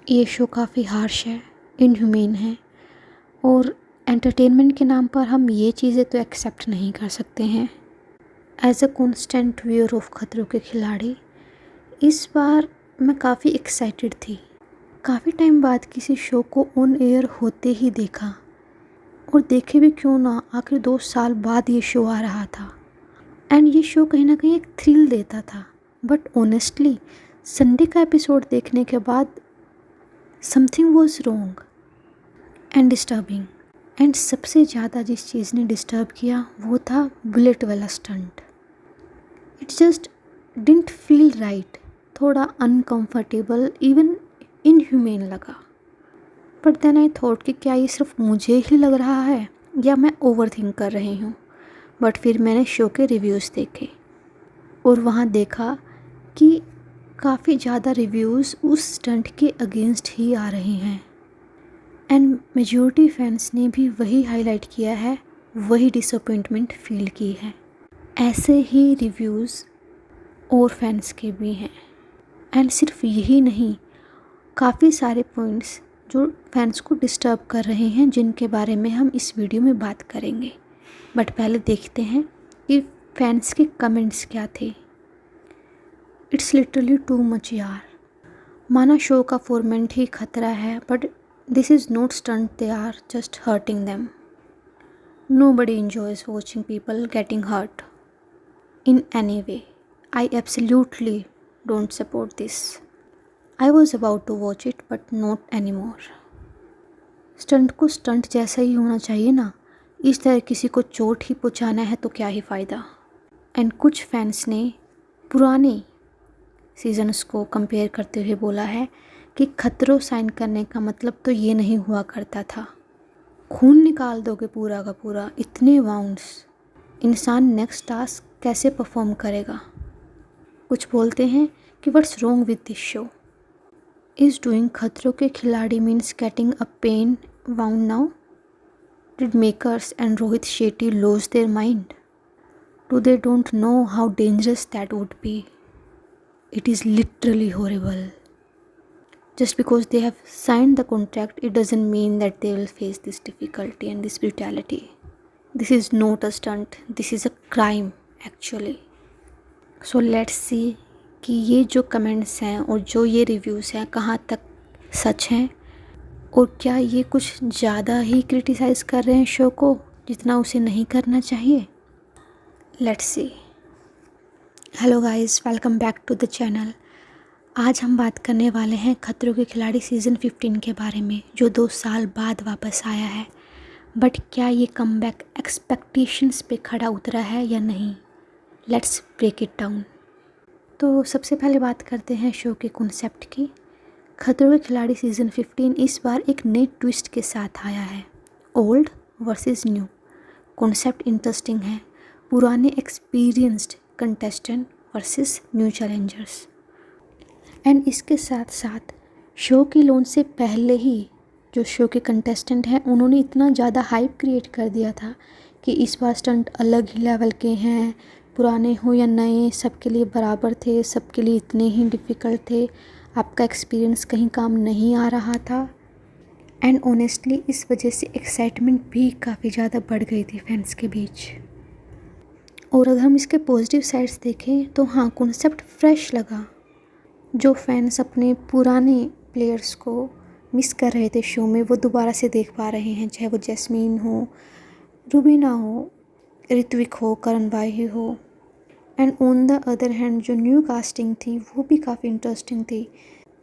ये शो काफ़ी हार्श है, इनह्यूमेन है और एंटरटेनमेंट के नाम पर हम ये चीज़ें तो एक्सेप्ट नहीं कर सकते हैं। As a constant viewer of Khatron Ke खिलाड़ी इस बार मैं काफ़ी एक्साइटेड थी। काफ़ी टाइम बाद किसी शो को ऑन एयर होते ही देखा, और देखे भी क्यों ना, आखिर 2 साल बाद ये शो आ रहा था। एंड ये शो कहीं ना कहीं एक थ्रिल देता था। बट ऑनेस्टली संडे का एपिसोड देखने के बाद something was wrong and disturbing. And सबसे ज़्यादा जिस चीज़ ने डिस्टर्ब किया वो था बुलेट वाला stunt. It just didn't feel right, थोड़ा अनकंफर्टेबल, इवन इनह्यूमेन लगा। बट देन आई थॉट कि क्या ये सिर्फ मुझे ही लग रहा है या मैं ओवर थिंक कर रही हूँ। बट फिर मैंने शो के रिव्यूज़ देखे और वहाँ देखा कि काफ़ी ज़्यादा रिव्यूज़ उस स्टंट के अगेंस्ट ही आ रहे हैं। एंड मेजॉरिटी फैंस ने भी वही हाईलाइट किया है, वही डिसअपॉइंटमेंट फील की है। ऐसे ही रिव्यूज़ और फैंस के भी हैं। एंड सिर्फ यही नहीं, काफ़ी सारे पॉइंट्स जो फैंस को डिस्टर्ब कर रहे हैं, जिनके बारे में हम इस वीडियो में बात करेंगे। बट पहले देखते हैं कि फैंस के कमेंट्स क्या थे। इट्स लिटरली टू मच यार। माना शो का फॉर्मेट ही खतरा है, but this is not stunt, they are just hurting them. Nobody enjoys watching people getting hurt in any way. I absolutely don't support this. I was about to watch it but not anymore. Stunt को stunt जैसा ही होना चाहिए ना, इस तरह किसी को चोट ही पहुंचाना है तो क्या ही फ़ायदा। एंड कुछ फैंस ने पुराने सीजन्स को कंपेयर करते हुए बोला है कि खतरों साइन करने का मतलब तो ये नहीं हुआ करता था, खून निकाल दोगे पूरा का पूरा, इतने वाउंड्स, इंसान नेक्स्ट टास्क कैसे परफॉर्म करेगा। कुछ बोलते हैं कि what's wrong with this show, is doing Khatron Ke Khiladi means getting a pain wound now, did makers and Rohit Shetty lose their mind, do they don't know how dangerous that would be, it is literally horrible. Just because they have signed the contract, it doesn't mean that they will face this difficulty and this brutality. This is not a stunt, this is a crime actually. So let's see कि ये जो comments हैं और जो ये reviews हैं कहाँ तक सच हैं, और क्या ये कुछ ज़्यादा ही क्रिटिसाइज़ कर रहे हैं शो को जितना उसे नहीं करना चाहिए। Let's see. Hello guys, welcome back to the channel. आज हम बात करने वाले हैं खतरों के खिलाड़ी सीज़न 15 के बारे में, जो 2 साल बाद वापस आया है। बट क्या ये कमबैक एक्सपेक्टेशंस पे खड़ा उतरा है या नहीं, लेट्स ब्रेक इट डाउन। तो सबसे पहले बात करते हैं शो के कॉन्सेप्ट की। खतरों के खिलाड़ी सीज़न 15 इस बार एक नई ट्विस्ट के साथ आया है, old versus new. Concept interesting है, पुराने experienced contestant versus new Challengers. And इसके साथ साथ शो की लॉन्च से पहले ही जो शो के कंटेस्टेंट हैं उन्होंने इतना ज़्यादा हाइप क्रिएट कर दिया था कि इस बार स्टंट अलग ही लेवल के हैं, पुराने हो या नए सबके लिए बराबर थे, सबके लिए इतने ही डिफ़िकल्ट थे, आपका एक्सपीरियंस कहीं काम नहीं आ रहा था। एंड ऑनेस्टली इस वजह से एक्साइटमेंट भी काफ़ी ज़्यादा बढ़ गई थी फैंस के बीच। और अगर हम इसके पॉजिटिव साइड्स देखें तो हाँ, कॉन्सेप्ट फ्रेश लगा। जो फैंस अपने पुराने प्लेयर्स को मिस कर रहे थे शो में, वो दोबारा से देख पा रहे हैं, चाहे वो जैस्मीन हो, रुबीना हो, ऋत्विक हो, करण बाई हो। And on the other hand जो न्यू कास्टिंग थी वो भी काफ़ी इंटरेस्टिंग थी,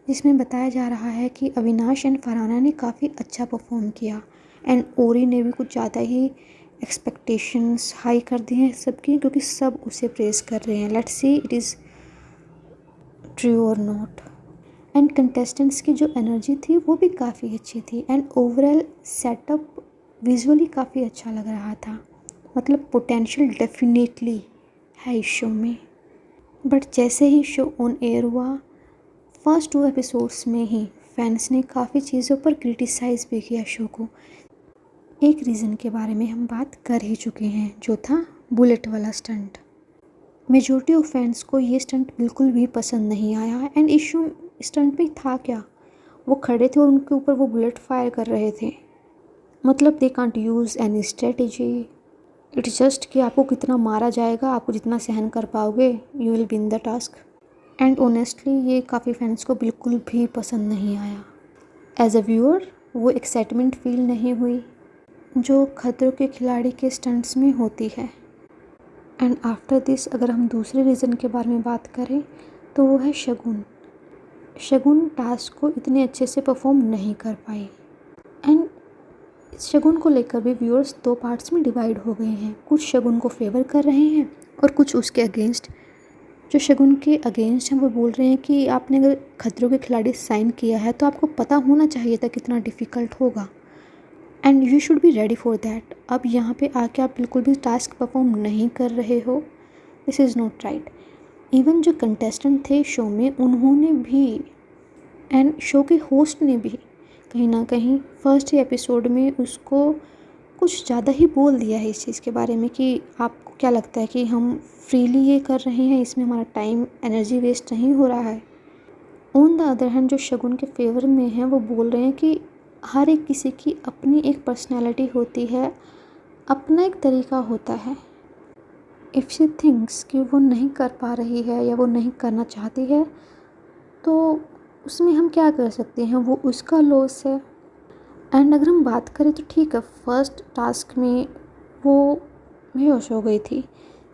जिसमें बताया जा रहा है कि अविनाश एंड फरहाना ने काफ़ी अच्छा परफॉर्म किया। एंड ओरी ने भी कुछ ज़्यादा ही एक्सपेक्टेशंस हाई कर दी हैं सबकी, क्योंकि सब उसे प्रेज़ कर रहे हैं। Let's see it is true और नॉट। एंड कंटेस्टेंट्स की जो एनर्जी थी वो भी काफ़ी अच्छी थी। एंड ओवरऑल सेटअप विजुअली काफ़ी अच्छा लग रहा था, मतलब पोटेंशियल डेफिनेटली है इस शो में। बट जैसे ही शो ऑन एयर हुआ, फर्स्ट 2 एपिसोड्स में ही फैंस ने काफ़ी चीज़ों पर क्रिटिसाइज़ भी किया शो को। एक रीज़न के बारे में हम बात कर ही चुके हैं, जो था बुलेट वाला स्टंट। मेजॉरिटी ऑफ फैंस को ये स्टंट बिल्कुल भी पसंद नहीं आया। एंड इशू स्टंट में था क्या, वो खड़े थे और उनके ऊपर वो बुलेट फायर कर रहे थे। मतलब they can't use any strategy, it's just कि आपको कितना मारा जाएगा, आपको जितना सहन कर पाओगे, you will win the task. And honestly ये काफ़ी फैंस को बिल्कुल भी पसंद नहीं आया। एज अ व्यूअर वो एक्साइटमेंट फील नहीं हुई जो खतरों के खिलाड़ी के स्टंट्स में होती है। एंड आफ्टर दिस अगर हम दूसरे रीज़न के बारे में बात करें तो वो है शगुन। शगुन टास्क को इतने अच्छे से परफॉर्म नहीं कर पाई। एंड इस शगुन को लेकर भी व्यूअर्स दो पार्ट्स में डिवाइड हो गए हैं। कुछ शगुन को फेवर कर रहे हैं और कुछ उसके अगेंस्ट। जो शगुन के अगेंस्ट हैं वो बोल रहे हैं कि आपने अगर खतरों के खिलाड़ी साइन किया है तो आपको पता होना चाहिए था कितना डिफ़िकल्ट होगा and you should be ready for that. अब यहाँ पे आके आप बिल्कुल भी टास्क परफॉर्म नहीं कर रहे हो, this is not right. Even जो कंटेस्टेंट थे शो में उन्होंने भी एंड शो के होस्ट ने भी कहीं ना कहीं फर्स्ट एपिसोड में उसको कुछ ज़्यादा ही बोल दिया है इस चीज़ के बारे में कि आपको क्या लगता है कि हम फ्रीली ये कर रहे हैं, इसमें हमारा टाइम एनर्जी वेस्ट नहीं हो रहा है। ऑन द अदर हैंड जो शगुन के फेवर में हैं वो बोल रहे हैं कि हर एक किसी की अपनी एक पर्सनैलिटी होती है, अपना एक तरीका होता है। इफ़ शी थिंक्स कि वो नहीं कर पा रही है या वो नहीं करना चाहती है तो उसमें हम क्या कर सकते हैं, वो उसका लॉस है। एंड अगर हम बात करें तो ठीक है, फर्स्ट टास्क में वो बेहोश हो गई थी,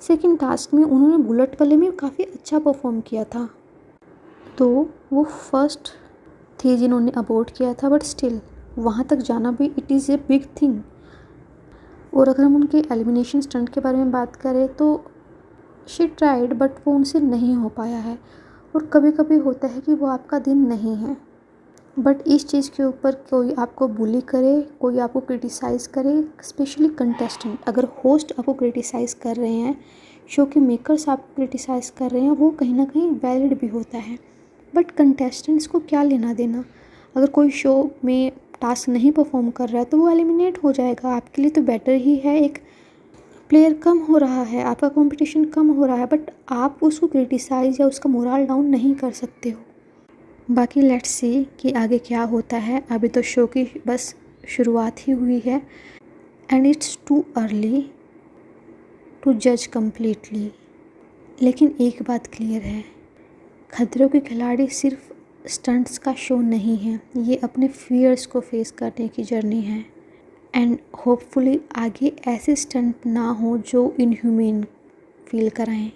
सेकंड टास्क में उन्होंने बुलेट वाले में काफ़ी अच्छा परफॉर्म किया था, तो वो फर्स्ट थे जिन्होंने अबॉर्ट किया था, बट स्टिल वहाँ तक जाना भी it is a big thing. और अगर हम उनके एलिमिनेशन स्टंट के बारे में बात करें तो शी ट्राइड बट वो उनसे नहीं हो पाया है। और कभी कभी होता है कि वो आपका दिन नहीं है, बट इस चीज़ के ऊपर कोई आपको बुली करे, कोई आपको क्रिटिसाइज़ करे, स्पेशली कंटेस्टेंट, अगर होस्ट आपको क्रिटिसाइज़ कर रहे हैं, शो के मेकर्स आपको क्रिटिसाइज़ कर रहे हैं, वो कहीं ना कहीं वैलिड भी होता है। बट कंटेस्टेंट्स को क्या लेना देना, अगर कोई शो में टास्क नहीं परफॉर्म कर रहा है तो वो एलिमिनेट हो जाएगा, आपके लिए तो बेटर ही है। एक प्लेयर कम हो रहा है, आपका कंपटीशन कम हो रहा है, बट आप उसको क्रिटिसाइज़ या उसका मोरल डाउन नहीं कर सकते हो। बाकी लेट्स सी कि आगे क्या होता है। अभी तो शो की बस शुरुआत ही हुई है and it's too early to जज कम्प्लीटली। लेकिन एक बात क्लियर है, खतरों के खिलाड़ी सिर्फ स्टंट्स का शो नहीं है, ये अपने फियर्स को फेस करने की जर्नी है। एंड होपफुली आगे ऐसे स्टंट ना हो जो इनह्यूमन फील कराएं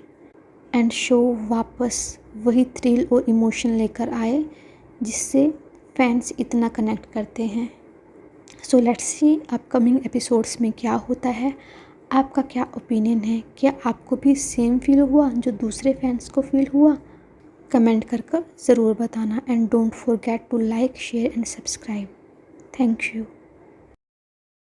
एंड शो वापस वही थ्रिल और इमोशन लेकर आए जिससे फैंस इतना कनेक्ट करते हैं। So let's see upcoming episodes में क्या होता है। आपका क्या ओपिनियन है, क्या आपको भी सेम फील हुआ जो दूसरे फैंस को फील हुआ? कमेंट कर ज़रूर बताना and don't forget to like, share and subscribe. Thank you.